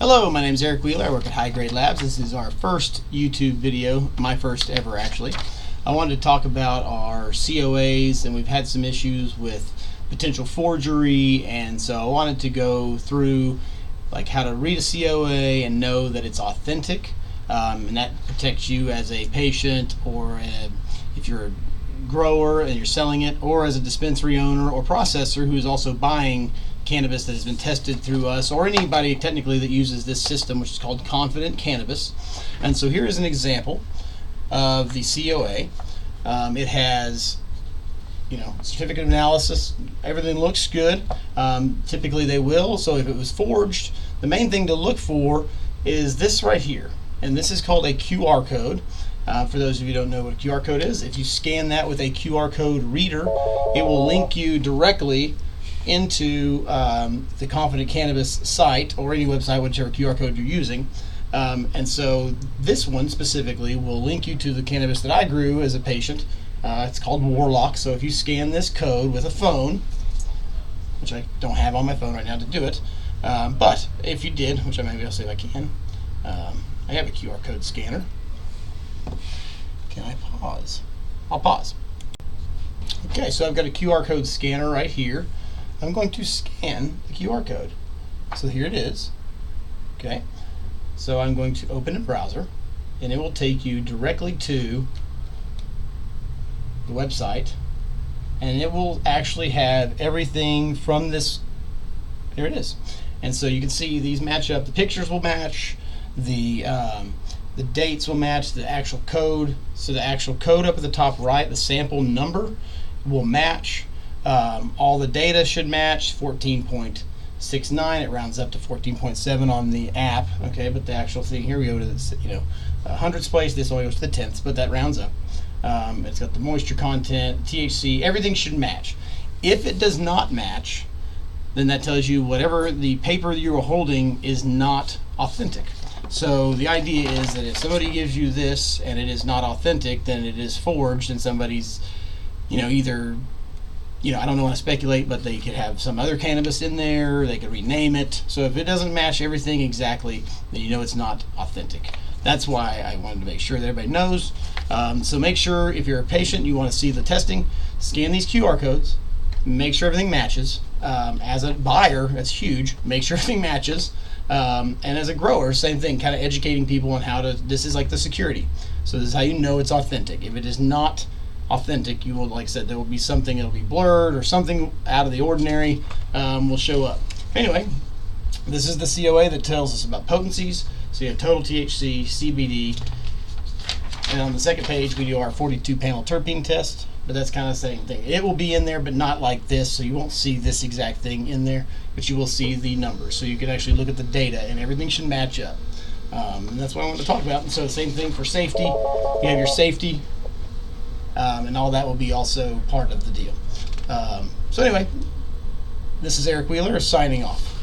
Hello, my name is Eric Wheeler. I work at Highgrade Labs. This is our first YouTube video, my first ever actually. I wanted to talk about our COAs, and we've had some issues with potential forgery, and so I wanted to go through like how to read a COA and know that it's authentic, and that protects you as a patient, or if you're a grower and you're selling it, or as a dispensary owner or processor who is also buying cannabis that has been tested through us, or anybody technically that uses this system, which is called Confident Cannabis. And so here is an example of the COA. It has, certificate of analysis. Everything looks good. Typically they will. So if it was forged, the main thing to look for is this right here, and this is called a QR code. For those of you who don't know what a QR code is, if you scan that with a QR code reader, it will link you directly into the Confident Cannabis site, or any website, whichever QR code you're using. And so this one specifically will link you to the cannabis that I grew as a patient. It's called Warlock. So if you scan this code with a phone, which I don't have on my phone right now to do it, but if you did, which maybe I'll see if I can, I have a QR code scanner. Can I pause? I'll pause. Okay, so I've got a QR code scanner right here. I'm going to scan the QR code. So here it is. Okay, so I'm going to open a browser, and it will take you directly to the website, and it will actually have everything from this. There it is. And so you can see these match up. The pictures will match. The dates will match the actual code. So the actual code up at the top right, the sample number, will match. All the data should match. 14.69. It rounds up to 14.7 on the app. Okay, but the actual thing, here we go to this, hundredths place. This only goes to the tenths, but that rounds up. It's got the moisture content, THC. Everything should match. If it does not match, then that tells you whatever the paper you are holding is not authentic. So the idea is that if somebody gives you this and it is not authentic, then it is forged, and somebody's, either, I don't want to speculate, but they could have some other cannabis in there, they could rename it. So if it doesn't match everything exactly, then you know it's not authentic. That's why I wanted to make sure that everybody knows. So make sure, if you're a patient, you want to see the testing, scan these QR codes, make sure everything matches. As a buyer, that's huge, make sure everything matches. And as a grower, same thing, kind of educating people on how to, this is like the security. So this is how you know it's authentic. If it is not authentic, you will, like I said, there will be something, it'll be blurred, or something out of the ordinary will show up. Anyway, this is the COA that tells us about potencies. So you have total THC, CBD, and on the second page we do our 42 panel terpene test, but that's kind of the same thing. It will be in there, but not like this, so you won't see this exact thing in there, but you will see the numbers. So you can actually look at the data, and everything should match up. And that's what I wanted to talk about. And so the same thing for safety. You have your safety, and all that will be also part of the deal. So anyway, this is Eric Wheeler signing off.